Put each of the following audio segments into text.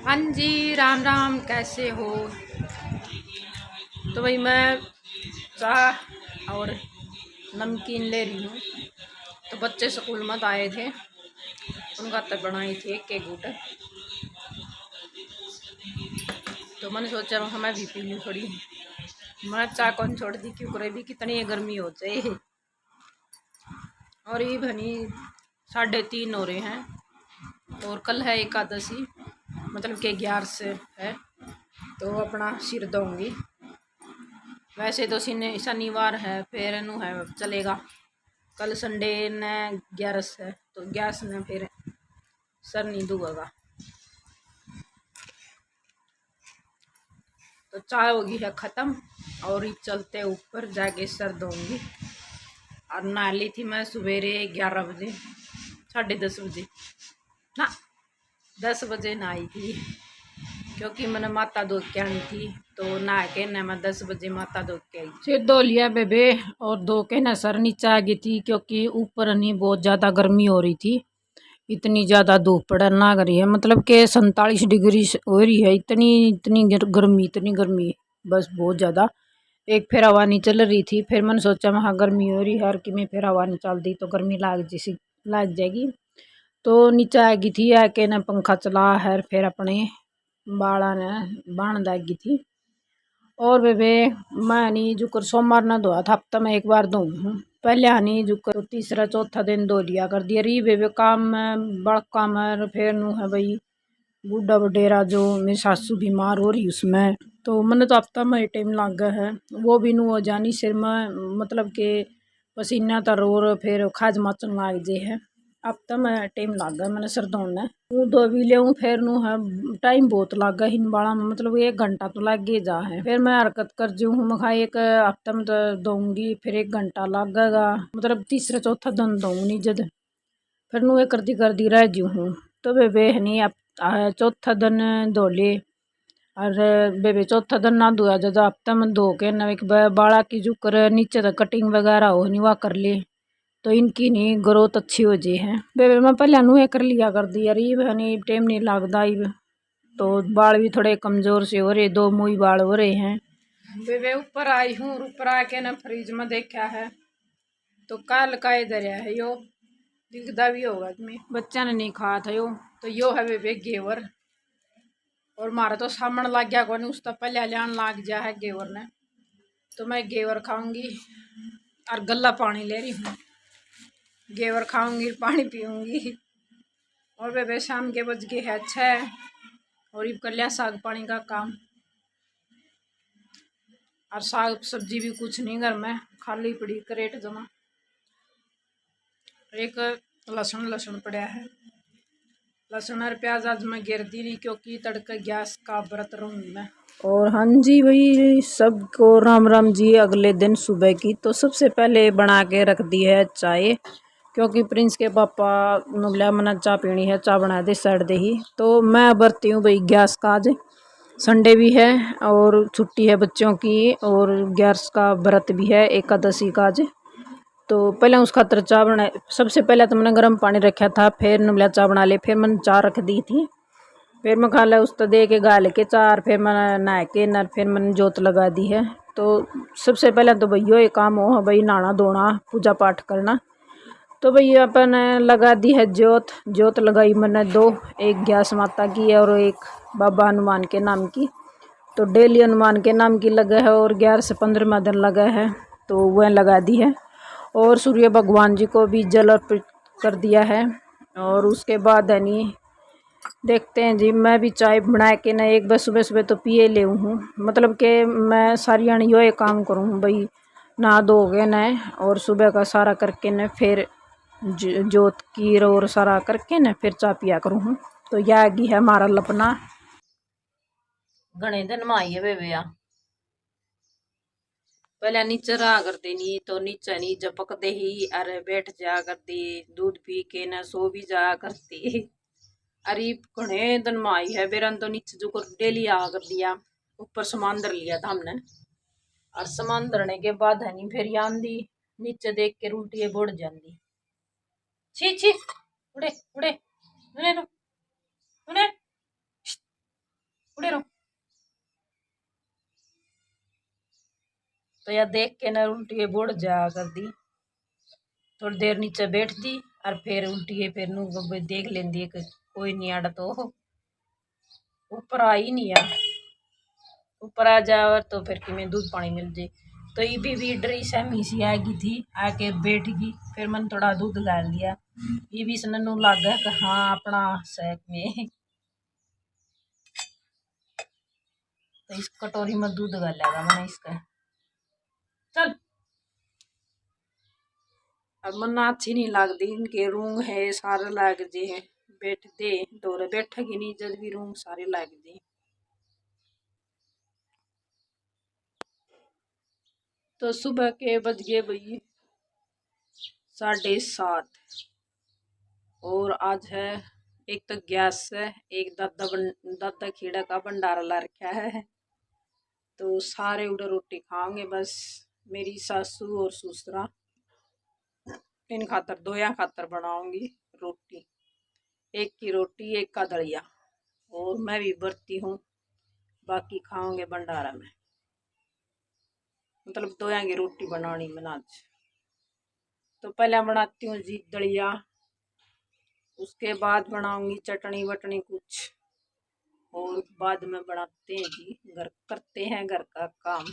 हाँ जी, राम राम। कैसे हो? तो भाई मैं चाह और नमकीन ले रही हूँ। तो बच्चे स्कूल मत आए थे, उनका तब बनाई थी केक गुट। तो मैंने सोचा मैं भी पी लूँ थोड़ी। मैं चाह कौन छोड़ दी, क्यों करे भी कितनी गर्मी हो जाए। और ये भनी 3:30 हो रहे हैं और कल है एकादशी, मतलब कि 11 से है। तो अपना सिर दूंगी। वैसे तो शनिवार है, फिर नू है चलेगा। कल संडे ने 11 है, तो 11 ने फिर सर नहीं दुखेगा। तो चाय होगी है ख़त्म और ही चलते ऊपर जाके सर दूंगी। और नहा ली थी मैं सवेरे 11 बजे, 10:30 बजे ना, 10 बजे नहाई थी, क्योंकि मैंने माता धो के आनी थी। तो नहा के न मैं 10 बजे माता धो के आई। सिर धो लिया बेबे और धो के न सर नीचे आ गई थी, क्योंकि ऊपर नहीं बहुत ज़्यादा गर्मी हो रही थी। इतनी ज़्यादा धूप पड़न लग रही है, मतलब कि 47 डिग्री हो रही है। इतनी गर्मी, बस बहुत ज़्यादा। एक फिर हवा नहीं चल रही थी, फिर मैंने सोचा वहाँ गर्मी हो रही है हर कि मैं फिर हवा नहीं चल दी तो गर्मी लग जाएगी। तो नीचे आ गई थी, आके न पंखा चला है, फिर अपने बाड़ा ने बाण दागी थी। और बेबे मैं नहीं जुकर सोमवार ना धोया था, हफ्ता में एक बार धोऊँ हूँ। पहले हनी जुकर तो तीसरा चौथा दिन धो लिया कर दिया रही बेबे। काम में बड़ा काम है, फिर नू है भाई बूढ़ा वडेरा जो मेरी सासू बीमार हो रही उसमें। तो मैंने तो हफ्ता में टाइम लग गया है, वो भी नू हो जानी सिर में, मतलब के पसीना तर और फिर खाज माचन लाग जे है। हफ्ता में टाइम लग गया मैंने सर धोने। वो धो भी ले फिर नू है टाइम बहुत लग गया हिन बाड़ा में, मतलब 1 घंटा तो लग ही जा है। फिर मैं हरकत कर जू हूँ, मैं एक हफ्ता में तो दूंगी, फिर 1 घंटा लगेगा, मतलब तीसरा चौथा दिन दूंगी जद। फिर नू ये कर दी रह जू हूँ। तो बेबे नहीं अब चौथा दिन धो ले। और बेबे चौथा दिन ना धोया जब हफ्ता में धो के न एक बाड़ा की जो कर नीचे तक कटिंग वगैरह हो नहीं वह कर ले, तो इनकी नहीं ग्रोथ अच्छी हो जाए है। बेबे मैं पहले नूहे कर लिया कर दी यार, ये नहीं टाइम नहीं लगता। तो बाल भी थोड़े कमज़ोर से हो रहे, 2 मुई बाल हो रहे हैं। बेबे ऊपर आई हूँ, ऊपर आके ना फ्रिज में देखा है तो कल का इधर है यो दिखता भी होगा तुम्हें, बच्चा ने नहीं खाया था यो। तो यो है बेबे घेवर, और मारा तो सामने लग गया कौन उस तक पहले लियान लग गया है घेवर ने। तो मैं घेवर खाऊंगी और गला पानी ले रही हूँ। घेवर खाऊंगी पानी पीऊंगी। और बेबे शाम के बज गए है 6 और ये कर लिया साग पानी का काम। और साग सब्जी भी कुछ नहीं घर में, खाली पड़ी करेट जमा। एक लहसुन पड़ा है, लहसुन और प्याज आज मैं गिर दी नहीं, क्योंकि तड़का गैस का व्रत रहूंगी मैं। और हाँ जी भाई सबको राम राम जी। अगले दिन सुबह की तो सबसे पहले बना के रख दी है चाय, क्योंकि प्रिंस के पापा नुबला मना चाय पीनी है, चाय बना दे सड़ दे ही। तो मैं बरती हूँ भाई गैस का, आज संडे भी है और छुट्टी है बच्चों की, और गैस का व्रत भी है एकादशी का आज। तो पहले उस खातर चाय बना, सबसे पहले तो मैंने गर्म पानी रखा था, फिर नुबला चाय बना ले, फिर मैंने चाय रख दी थी। फिर मैं खा ला उस तो दे के गाल के चार, फिर मैंने नहा के न फिर मैंने जोत लगा दी है। तो सबसे पहले तो भैया ये काम हो भाई नहाना धोना पूजा पाठ करना। तो भैया अपन लगा दी है जोत। जोत लगाई मैंने 2, एक गैस माता की और एक बाबा हनुमान के नाम की। तो डेली हनुमान के नाम की लगा है और 11 से 15वां दिन लगा है, तो वह लगा दी है। और सूर्य भगवान जी को भी जल अर्पित कर दिया है। और उसके बाद है नी देखते हैं जी, मैं भी चाय बना के ना एक बार सुबह सुबह तो पिए ले हूँ, मतलब कि मैं सारी यो ये काम करूँ भाई, नहा धो के न और सुबह का सारा करके न फिर जोत की और सारा करके न फिर चाय पिया करूँ। तो यह आगी है हमारा लपना। घने दिन माई है बेबे या पहले नीचे रहा करते नी, तो नीचे नी जपक दे ही अरे बैठ जा करती, दूध पी के न सो भी जा करती। अरे घने दिन में आई है बेरन, तो नीचे जो डेली आ कर दिया, ऊपर सामान धर लिया था हमने। और सामान धरने के बाद है नी फिर आंदी नीचे देख के उल्टी बढ़ जाती। छी छी उड़े उड़े उड़े उड़े। तो यह देख के ना उल्टी बोड़ जा कर दी। थोड़ी देर नीचे बैठ दी और फिर उल्टी फिर नू देख लेंदी कि कोई नहीं आड़ा, तो ऊपर आई नहीं यार, ऊपर आ जाओ तो फिर कि मैं दूध पानी मिल जाए। तो ये भी डरी सहमी सी आएगी थी, आके बैठ गई। फिर मैंने थोड़ा दूध डाल दिया, ये भी सनू लग गया कि हाँ अपना सैक में। तो इस कटोरी में दूध डालेगा मैंने इसका। चल अब मना अच्छी नहीं लगती, इनके रूंग है सारे लाग जे है, बैठ दे दौरे बैठेगी नहीं जब भी रूंग सारे लाग जे। तो सुबह के बज गए भाई 7:30, और आज है एक तो गैस है, एक दादा खीड़ा का भंडारा ला रखा है। तो सारे उधर रोटी खाओगे, बस मेरी सासू और ससुरा, इन खातर दोया खातर बनाऊंगी रोटी, एक की रोटी एक का दलिया, और मैं भी बरती हूँ, बाकी खाओगे भंडारा में। मतलब दोया की रोटी बनानी मैंने आज। तो पहले बनाती हूँ जी दलिया, उसके बाद बनाऊंगी चटनी वटनी कुछ, और बाद में बनाते हैं जी घर, करते हैं घर का काम।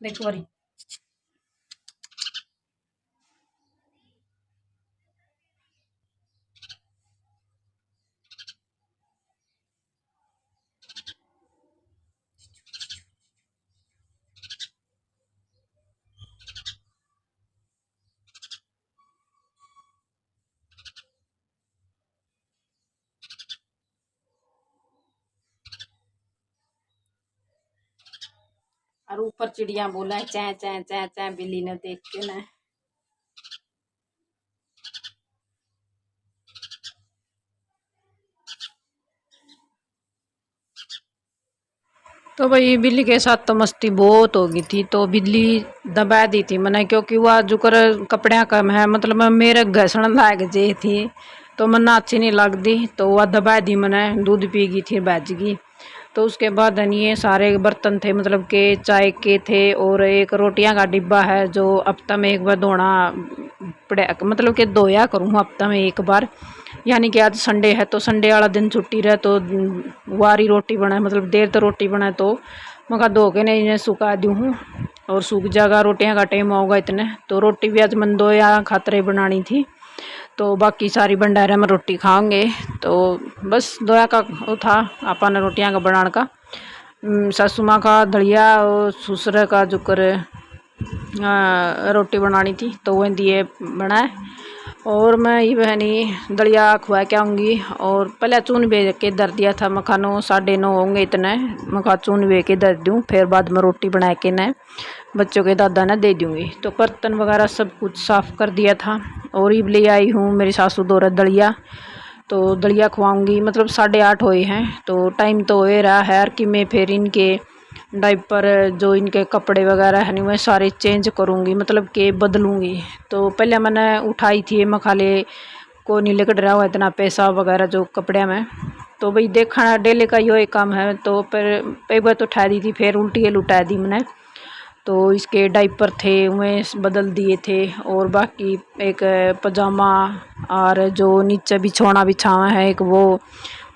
देखो बारी और ऊपर चिड़िया बोला चै चै चै चै, बिल्ली ने देख के ना। तो भाई बिल्ली के साथ तो मस्ती बहुत हो गई थी, तो बिल्ली दबा दी थी मैंने, क्योंकि वह जुकर कपड़े कम है, मतलब मेरे घसण लाग जे थी, तो मना अच्छी नहीं लगती, तो वह दबा दी मैंने, दूध पी गई थी बैज गई। तो उसके बाद ये सारे बर्तन थे, मतलब के चाय के थे, और एक रोटियां का डिब्बा है जो हफ्ता में एक बार धोना पड़े, मतलब कि धोया करूँ हफ्ता में एक बार। यानी कि आज संडे है तो संडे वाला दिन छुट्टी रहे, तो वारी रोटी बनाए, मतलब देर तो रोटी बनाए, तो मैं धो के नहीं इन्हें सुखा दूँ हूँ, और सूख जाएगा, रोटियां का टाइम होगा इतने। तो रोटी भी आज मन 2 या खातरे बनानी थी, तो बाकी सारी भंडारे में रोटी खाओगे। तो बस दोया का वो था अपन रोटियां का बनाने का। सासू माँ का दलिया और ससुर का जुकर रोटी बनानी थी, तो वह दिए बनाए, और मैं ये बहनी दलिया खुआ के आऊँगी। और पहले चून बे के दर दिया था, मखानो 9:30 होंगे इतने, मखा चून बे के दर दूँ, फिर बाद में रोटी बना के न बच्चों के दादा ने दे दूँगी। तो बर्तन वगैरह सब कुछ साफ़ कर दिया था, और ईब ले आई हूँ मेरी सासू दौरा दलिया। तो दलिया खुआऊँगी, मतलब 8:30 हुए हैं, तो टाइम तो हो रहा है कि मैं फिर इनके डाइपर जो इनके कपड़े वगैरह है नहीं, मैं सारे चेंज करूँगी, मतलब कि बदलूँगी। तो पहले मैंने उठाई थी मखाले को नहीं लेकर रहा हुआ इतना पैसा वगैरह जो कपड़े में, तो भाई देखा डेली का यो एक काम है। तो फिर एक बार तो उठा दी थी, फिर उल्टी लुटा दी मैंने। तो इसके डाइपर थे उन्हें बदल दिए थे, और बाकी एक पजामा और जो नीचे बिछौना बिछावा है एक, वो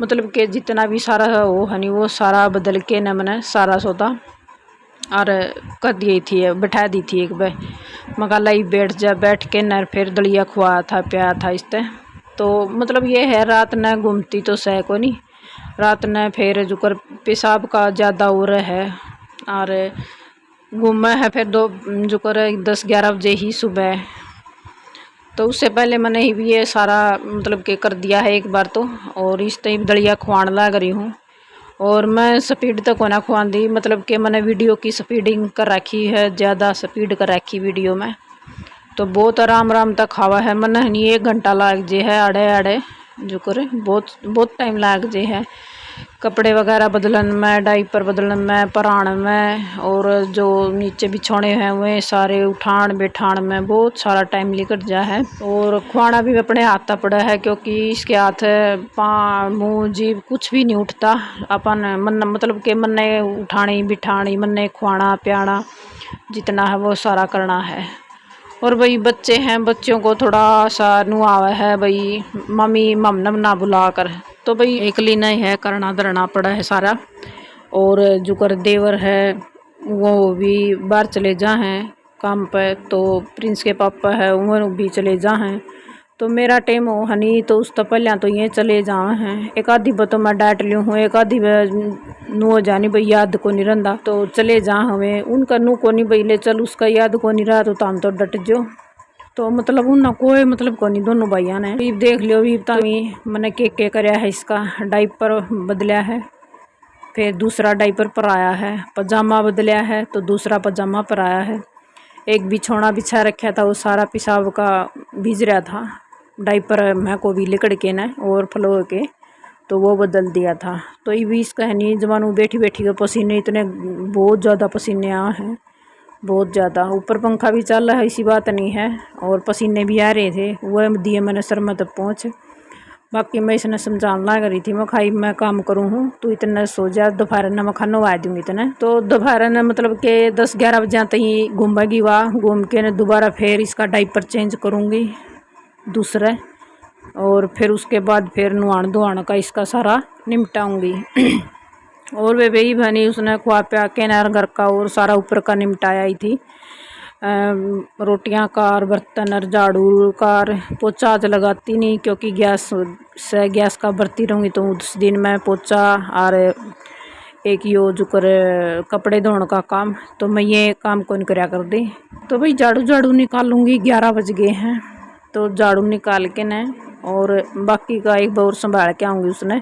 मतलब कि जितना भी सारा वो है नहीं, वो सारा बदल के न मैंने सारा सौदा और कर दी थी, बैठा दी थी एक बार। मकाला ही बैठ जा, बैठ के न फिर दलिया खुआ था प्या था इसते। तो मतलब ये है रात न घूमती तो सह को नहीं, रात न फिर जुकर पेशाब का ज़्यादा हो रहा है, और घूमा है फिर 2 जुकर 10-11 बजे ही सुबह। तो उससे पहले मैंने ही भी ये सारा मतलब कि कर दिया है एक बार तो, और इस टाइम दलिया खुआन लग रही हूँ। और मैं स्पीड तक होना खुआन दी, मतलब कि मैंने वीडियो की स्पीडिंग कर रखी है, ज़्यादा स्पीड कर रखी वीडियो में। तो बहुत आराम आराम तक खावा है मैंने, नहीं 1 घंटा लाग जे है आड़े आड़े जो करे, बहुत टाइम लाग जे है। कपड़े वगैरह बदलन में, डाइपर बदलन में, पराण में, और जो नीचे बिछौने हैं वे सारे उठान बैठान में बहुत सारा टाइम निकल जा है। और खुआना भी अपने हाथ पड़ा है क्योंकि इसके हाथ पाँव मुँह जीभ कुछ भी नहीं उठता। अपन मन मतलब के मन ने उठानी बिठानी, मन ने खुआना पियाना जितना है वो सारा करना है। और भाई बच्चे हैं, बच्चों को थोड़ा सा नुआवा है भाई, मम्मी ममनम ना बुला कर, तो भाई एकली नहीं है, करना धरना पड़ा है सारा। और जो कर देवर है वो भी बाहर चले जा हैं काम पे, तो प्रिंस के पापा है वो भी चले जा हैं, तो मेरा टाइम हो हनी तो उस तो पहले तो ये चले जा हैं। एक आधी तो मैं डांट लियो हूँ, एक आधी नु जानी भाई याद को नहीं रहा तो चले जा हमें, उनका नू को नहीं भाई ले चल, उसका याद को नहीं रहा तो हम तो डट जो, तो मतलब उन कोई मतलब को नहीं। दोनों भाइयों ने भी देख लियो भी तामी मैंने के कराया है, इसका डाइपर बदलिया है, फिर दूसरा डाइपर पर आया है, पजामा बदलिया है तो दूसरा पजामा पर आया है, एक बिछौना बिछा रखा था वो सारा पेशाब का भीज रहा था, डाइपर मैं को भी लिकड़ के न और फ्लो के तो वो बदल दिया था। तो ये भी इसका है नहीं जवानू बैठी बैठी के पसीने इतने बहुत ज़्यादा पसीने आ हैं, बहुत ज़्यादा। ऊपर पंखा भी चल रहा है ऐसी बात नहीं है, और पसीने भी आ रहे थे, वह दिए मैंने सर में तक पहुँच। बाकी मैं इसने समझाने लग रही थी, मैं खाई मैं काम करूँ हूँ तो इतना सो जा, दोपहर ने मैं खाना नवा दूँगी इतने, तो दोपहर ने मतलब के 10-11 बजे तक घूमेगी वहाँ, घूम के न दोबारा फिर इसका डाइपर चेंज करूँगी दूसरा, और फिर उसके बाद फिर नुहान धुआन का इसका सारा निपटाऊँगी। और वे वही बनी उसने खुआ पिया के नर घर का और सारा ऊपर का निपटाया ही थी, रोटियां कार, बर्तन और झाड़ू कार। पोछा आज लगाती नहीं क्योंकि गैस का बरती रहूँगी तो उस दिन मैं पोछा और एक यो जो कर कपड़े धोने का काम, तो मैं ये काम कौन कराया कर दी। तो भाई झाड़ू निकालूंगी, 11 बज गए हैं, तो झाड़ू निकाल के न और बाकी का एक बार संभाल के आऊँगी। उसने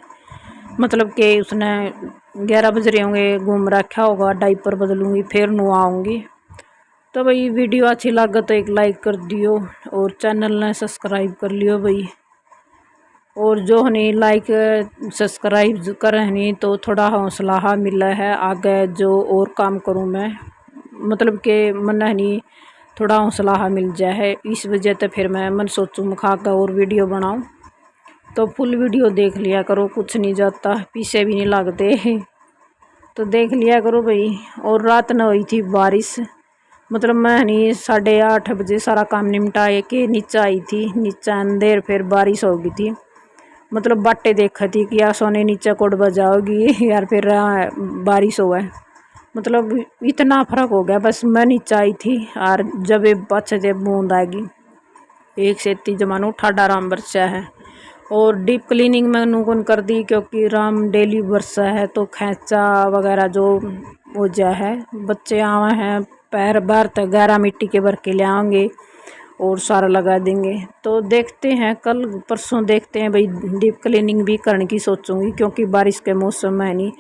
मतलब कि उसने 11 बज रहे होंगे, घूम रखा होगा, डाइपर बदलूँगी फिर नुआऊँगी। तो भाई वीडियो अच्छी लगे तो एक लाइक कर दियो और चैनल ने सब्सक्राइब कर लियो भाई, और जो हनी लाइक सब्सक्राइब कर हनी तो थोड़ा हौसला मिला है आगे जो और काम करूँ मैं, मतलब कि मन हनी थोड़ा हौसला मिल जाए है। इस वजह से फिर मैं मन सोचूँ खा कर और वीडियो बनाऊँ, तो फुल वीडियो देख लिया करो, कुछ नहीं जाता, पीछे भी नहीं लगते, तो देख लिया करो भाई। और रात न हुई थी बारिश, मतलब मैं नहीं 8:30 बजे सारा काम निपटा के नीचे आई थी, नीचे अंधेर फिर बारिश हो गई थी, मतलब बाटे देखा थी कि यार सोने नीचे कोड बजाओगी यार फिर बारिश हुआ है, मतलब इतना फर्क हो गया। बस मैं नीचे आई थी और जब बच्चे जब बूंद आएगी एक से 3 जमानो ठाडा राम बरसा है। और डीप क्लीनिंग मैं नूकन कर दी क्योंकि राम डेली बरसा है तो खैंचा वगैरह जो हो जा है, बच्चे आवे हैं पैर बाहर तक गहरा मिट्टी के भर के ले आएंगे और सारा लगा देंगे। तो देखते हैं कल परसों देखते हैं भाई, डीप क्लीनिंग भी करने की सोचूंगी क्योंकि बारिश के मौसम में नहीं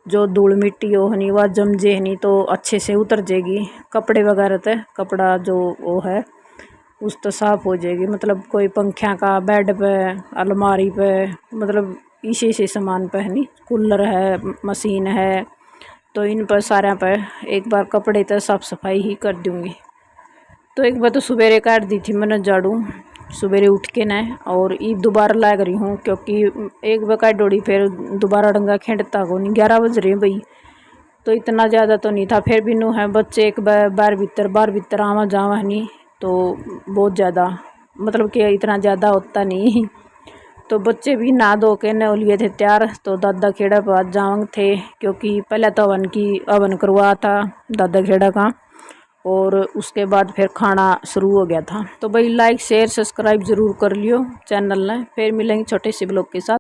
जो धूल मिट्टी हो नहीं वह जम जे नहीं तो अच्छे से उतर जाएगी, कपड़े वगैरह तो कपड़ा जो वो है उस तो साफ़ हो जाएगी। मतलब कोई पंखा का बेड पे अलमारी पे मतलब इसी सामान पे नहीं, कूलर है मशीन है तो इन पर सारे पर एक बार कपड़े तो साफ़ सफाई ही कर दूँगी। तो एक बार तो सवेरे काट दी थी मैंने झाड़ू सवेरे उठ के न, और ईद दोबारा लाग रही हूँ क्योंकि एक बार काट डोड़ी फिर दोबारा डंगा खेंडता को नहीं, 11 बज रहे भाई, तो इतना ज़्यादा तो नहीं था। फिर भी नू है बच्चे एक बार भीतर आवा जावा नहीं तो बहुत ज़्यादा मतलब कि इतना ज़्यादा होता नहीं, तो बच्चे भी नहा धो के न लिए थे तैयार, तो दादा खेड़ा पर जावंग थे क्योंकि पहले तो हवन करवा था दादा खेड़ा का, और उसके बाद फिर खाना शुरू हो गया था। तो भाई लाइक शेयर सब्सक्राइब ज़रूर कर लियो चैनल ने, फिर मिलेंगे छोटे से ब्लॉग के साथ।